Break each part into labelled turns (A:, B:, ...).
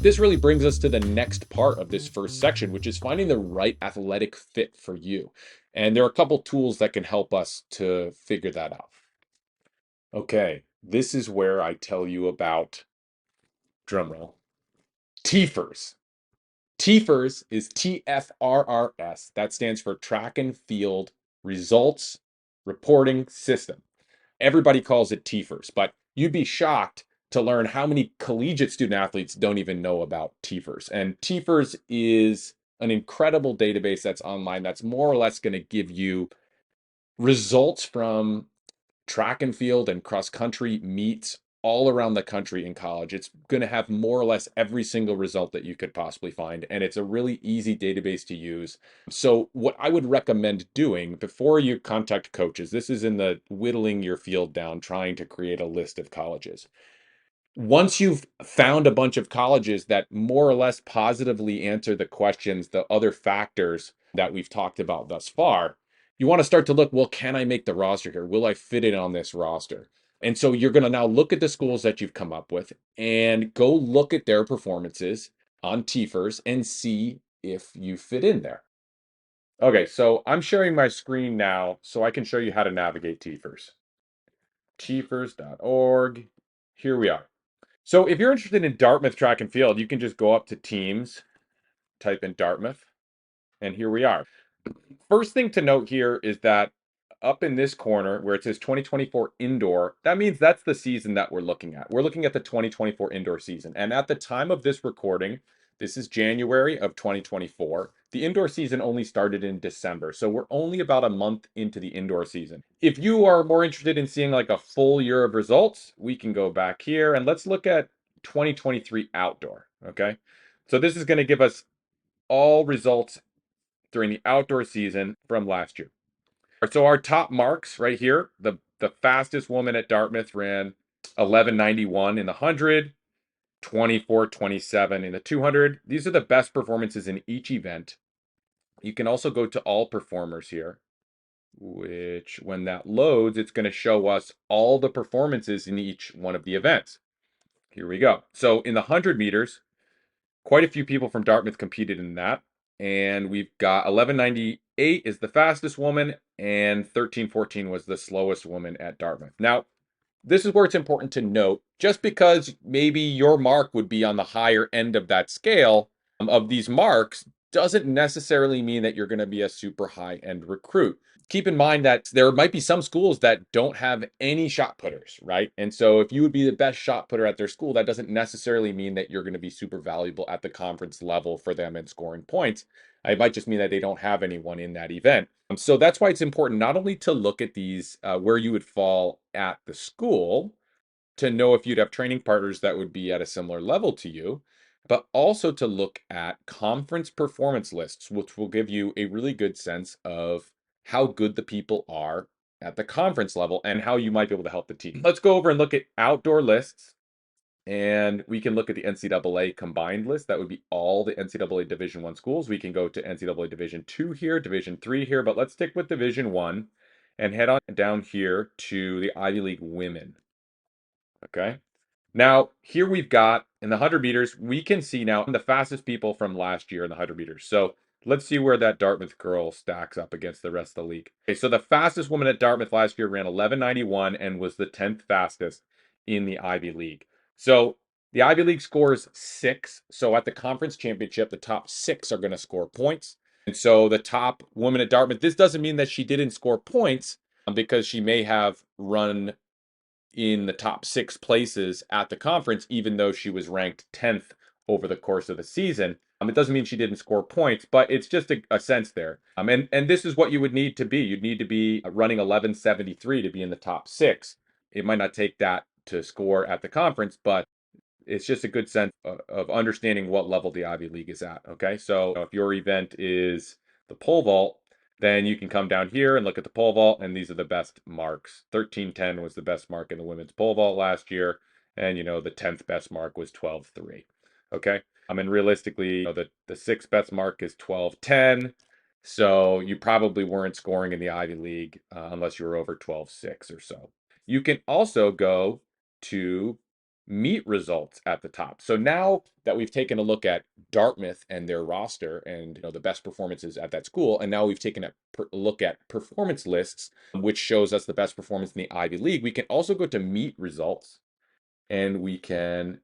A: This really brings us to the next part of this first section, which is finding the right athletic fit for you. And there are a couple tools that can help us to figure that out. Okay, this is where I tell you about, drumroll, TFRS. TFRS is TFRRS. That stands for Track and Field Results Reporting System. Everybody calls it TFRS, but you'd be shocked to learn how many collegiate student athletes don't even know about TFRS. And TFRS is an incredible database that's online that's more or less going to give you results from track and field and cross country meets all around the country in college. It's going to have more or less every single result that you could possibly find. And it's a really easy database to use. So what I would recommend doing before you contact coaches, this is in the whittling your field down, trying to create a list of colleges. Once you've found a bunch of colleges that more or less positively answer the questions, the other factors that we've talked about thus far, you want to start to look, well, can I make the roster here? Will I fit in on this roster? And so you're going to now look at the schools that you've come up with and go look at their performances on TFRS and see if you fit in there. Okay, so I'm sharing my screen now so I can show you how to navigate TFRS. TFRS.org. Here we are. So if you're interested in Dartmouth track and field, you can just go up to teams, type in Dartmouth, and here we are. First thing to note here is that up in this corner where it says 2024 indoor, that means that's the season that we're looking at. We're looking at the 2024 indoor season. And at the time of this recording, this is January of 2024. The indoor season only started in December. So we're only about a month into the indoor season. If you are more interested in seeing like a full year of results, we can go back here and let's look at 2023 outdoor. Okay. So this is going to give us all results during the outdoor season from last year. So our top marks right here, the fastest woman at Dartmouth ran 11:91 in the 100, 24:27 in the 200. These are the best performances in each event. You can also go to all performers here, which when that loads, it's going to show us all the performances in each one of the events. Here we go. So in the 100 meters, quite a few people from Dartmouth competed in that. And we've got 11:98 is the fastest woman, and 13:14 was the slowest woman at Dartmouth. Now, this is where it's important to note, just because maybe your mark would be on the higher end of that scale of these marks, doesn't necessarily mean that you're going to be a super high end recruit. Keep in mind that there might be some schools that don't have any shot putters, right? And so if you would be the best shot putter at their school, that doesn't necessarily mean that you're going to be super valuable at the conference level for them in scoring points. It might just mean that they don't have anyone in that event. So that's why it's important not only to look at these where you would fall at the school to know if you'd have training partners that would be at a similar level to you, but also to look at conference performance lists, which will give you a really good sense of how good the people are at the conference level and how you might be able to help the team. Let's go over and look at outdoor lists. And we can look at the NCAA combined list. That would be all the NCAA Division I schools. We can go to NCAA Division II here, Division III here, but let's stick with Division I and head on down here to the Ivy League women. Okay. Now, here we've got in the 100 meters, we can see now the fastest people from last year in the 100 meters. So let's see where that Dartmouth girl stacks up against the rest of the league. Okay, so the fastest woman at Dartmouth last year ran 11:91 and was the 10th fastest in the Ivy League. So the Ivy League scores 6. So at the conference championship, the top 6 are going to score points. And so the top woman at Dartmouth, this doesn't mean that she didn't score points because she may have run in the top 6 places at the conference, even though she was ranked 10th over the course of the season. It doesn't mean she didn't score points, but it's just a sense there. And this is what you would need to be. You'd need to be running 11:73 to be in the top 6. It might not take that to score at the conference, but it's just a good sense of understanding what level the Ivy League is at. Okay, so if your event is the pole vault, then you can come down here and look at the pole vault, and these are the best marks. 13:10 was the best mark in the women's pole vault last year, and the 10th best mark was 12:3. Okay, and realistically, the 6th best mark is 12:10. So you probably weren't scoring in the Ivy League unless you were over 12:6 or so. You can also go to meet results at the top. So now that we've taken a look at Dartmouth and their roster and the best performances at that school, and now we've taken a look at performance lists, which shows us the best performance in the Ivy League, we can also go to meet results and we can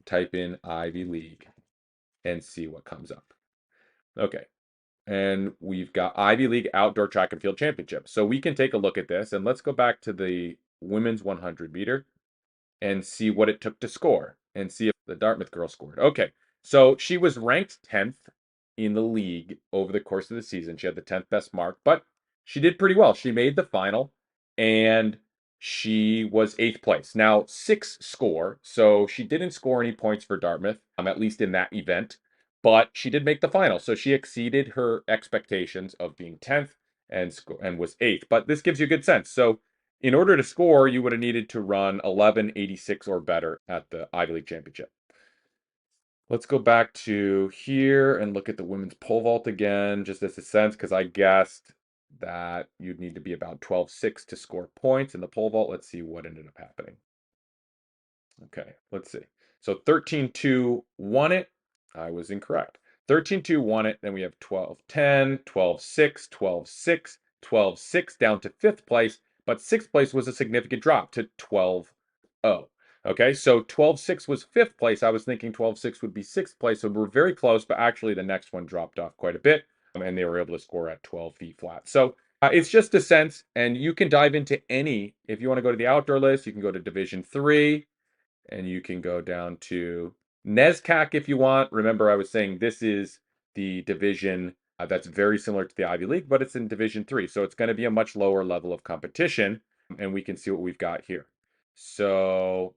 A: type in Ivy League and see what comes up. Okay. And we've got Ivy League Outdoor Track and Field Championship. So we can take a look at this and let's go back to the women's 100 meter and see what it took to score and see if the Dartmouth girl scored. Okay, so she was ranked 10th in the league over the course of the season. She had the 10th best mark, but she did pretty well. She made the final and she was 8th place. Now, 6 score, so she didn't score any points for Dartmouth, at least in that event, but she did make the final. So she exceeded her expectations of being 10th and was 8th. But this gives you a good sense. So in order to score, you would have needed to run 11:86 or better at the Ivy League Championship. Let's go back to here and look at the women's pole vault again, just as a sense, because I guessed that you'd need to be about 12:6 to score points in the pole vault. Let's see what ended up happening. Okay, let's see. So 13:2 won it. I was incorrect. 13:2 won it. Then we have 12:10, 12:6, 12:6, 12:6 down to 5th place. But 6th place was a significant drop to 12:0. Okay, so 12:6 was 5th place. I was thinking 12:6 would be 6th place. So we're very close, but actually the next one dropped off quite a bit. And they were able to score at 12 feet flat. So it's just a sense. And you can dive into any, if you want to go to the outdoor list, you can go to Division 3. And you can go down to NESCAC if you want. Remember, I was saying this is the division that's very similar to the Ivy League, but it's in Division 3. So it's going to be a much lower level of competition. And we can see what we've got here. So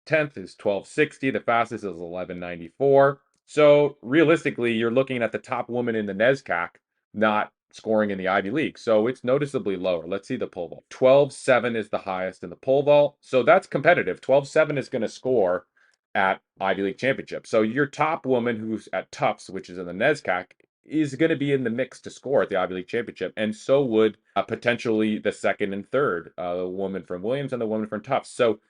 A: 10th is 1260. The fastest is 1194. So realistically, you're looking at the top woman in the NESCAC not scoring in the Ivy League. So it's noticeably lower. Let's see the pole vault. 12.7 is the highest in the pole vault. So that's competitive. 12.7 is going to score at Ivy League Championship. So your top woman who's at Tufts, which is in the NESCAC, is going to be in the mix to score at the Ivy League Championship. And so would potentially the second and third, the woman from Williams and the woman from Tufts. So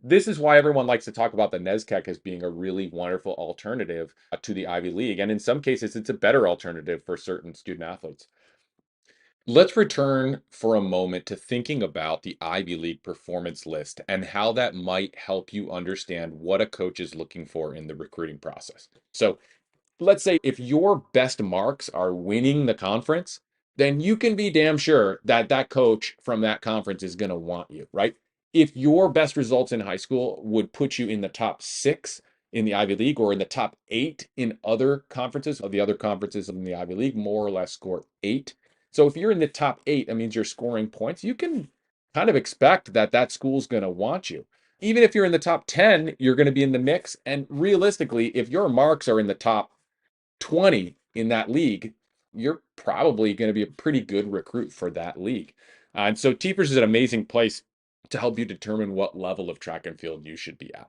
A: this is why everyone likes to talk about the NESCAC as being a really wonderful alternative to the Ivy League. And in some cases, it's a better alternative for certain student athletes. Let's return for a moment to thinking about the Ivy League performance list and how that might help you understand what a coach is looking for in the recruiting process. So let's say if your best marks are winning the conference, then you can be damn sure that that coach from that conference is going to want you, right? If your best results in high school would put you in the top 6 in the Ivy League or in the top 8 in other conferences, of the other conferences in the Ivy League, more or less score 8. So if you're in the top 8, that means you're scoring points. You can kind of expect that that school's going to want you. Even if you're in the top 10, you're going to be in the mix. And realistically, if your marks are in the top 20 in that league, you're probably going to be a pretty good recruit for that league. And so TFRRS is an amazing place to help you determine what level of track and field you should be at.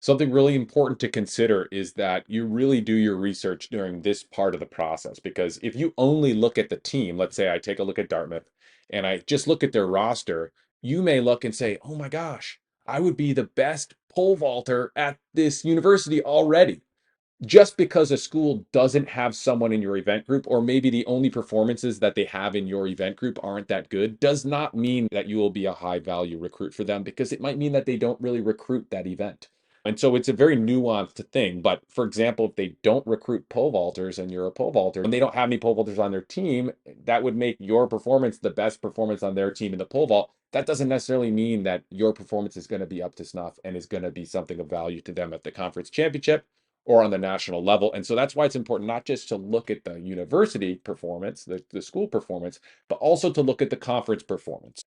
A: Something really important to consider is that you really do your research during this part of the process, because if you only look at the team, let's say I take a look at Dartmouth and I just look at their roster, you may look and say, oh my gosh, I would be the best pole vaulter at this university already. Just because a school doesn't have someone in your event group, or maybe the only performances that they have in your event group aren't that good, does not mean that you will be a high value recruit for them, because it might mean that they don't really recruit that event. And so it's a very nuanced thing. But for example, if they don't recruit pole vaulters and you're a pole vaulter and they don't have any pole vaulters on their team, that would make your performance the best performance on their team in the pole vault. That doesn't necessarily mean that your performance is going to be up to snuff and is going to be something of value to them at the conference championship or on the national level. And so that's why it's important not just to look at the university performance, the school performance, but also to look at the conference performance.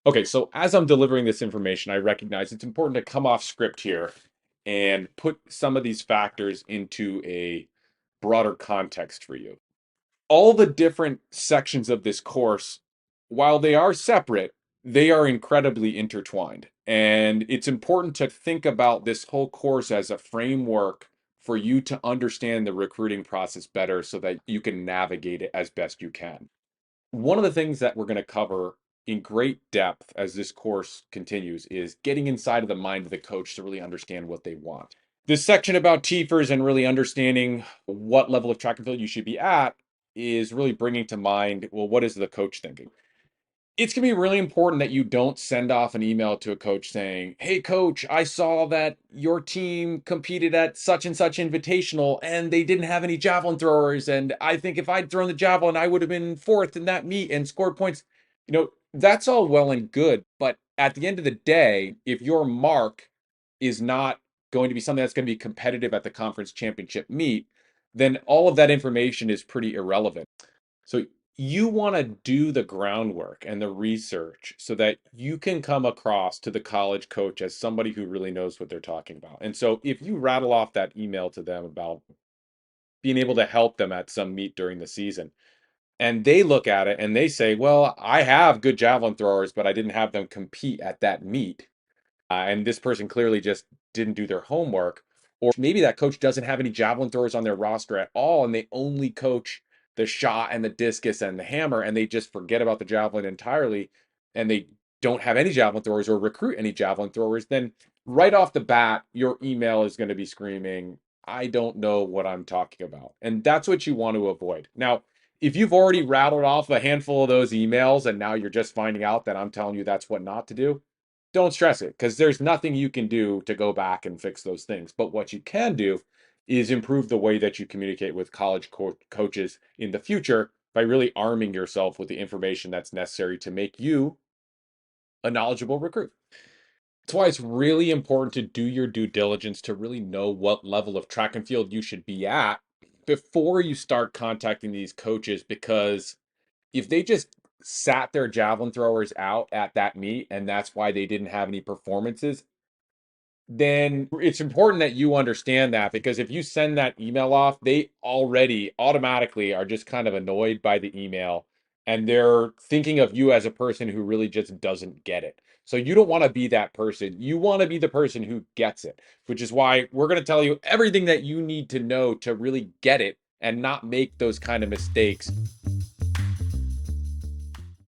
A: Okay, so as I'm delivering this information, I recognize it's important to come off script here and put some of these factors into a broader context for you. All the different sections of this course, while they are separate, they are incredibly intertwined. And it's important to think about this whole course as a framework for you to understand the recruiting process better so that you can navigate it as best you can. One of the things that we're going to cover in great depth as this course continues is getting inside of the mind of the coach to really understand what they want. This section about TFRRS and really understanding what level of track and field you should be at is really bringing to mind, well, what is the coach thinking? It's going to be really important that you don't send off an email to a coach saying, "Hey, coach, I saw that your team competed at such and such invitational and they didn't have any javelin throwers. And I think if I'd thrown the javelin, I would have been fourth in that meet and scored points." That's all well and good. But at the end of the day, if your mark is not going to be something that's going to be competitive at the conference championship meet, then all of that information is pretty irrelevant. So you want to do the groundwork and the research so that you can come across to the college coach as somebody who really knows what they're talking about. And so if you rattle off that email to them about being able to help them at some meet during the season, and they look at it and they say, "Well, I have good javelin throwers, but I didn't have them compete at that meet." And this person clearly just didn't do their homework. Or maybe that coach doesn't have any javelin throwers on their roster at all, and they only coach the shot and the discus and the hammer, and they just forget about the javelin entirely, and they don't have any javelin throwers or recruit any javelin throwers. Then right off the bat, your email is going to be screaming, "I don't know what I'm talking about." And that's what you want to avoid. Now, if you've already rattled off a handful of those emails and now you're just finding out that I'm telling you that's what not to do, don't stress it, because there's nothing you can do to go back and fix those things. But what you can do is improve the way that you communicate with college coaches in the future by really arming yourself with the information that's necessary to make you a knowledgeable recruit. That's why it's really important to do your due diligence to really know what level of track and field you should be at before you start contacting these coaches, because if they just sat their javelin throwers out at that meet and that's why they didn't have any performances, then it's important that you understand that, because if you send that email off, they already automatically are just kind of annoyed by the email and they're thinking of you as a person who really just doesn't get it. So you don't want to be that person. You want to be the person who gets it, which is why we're going to tell you everything that you need to know to really get it and not make those kind of mistakes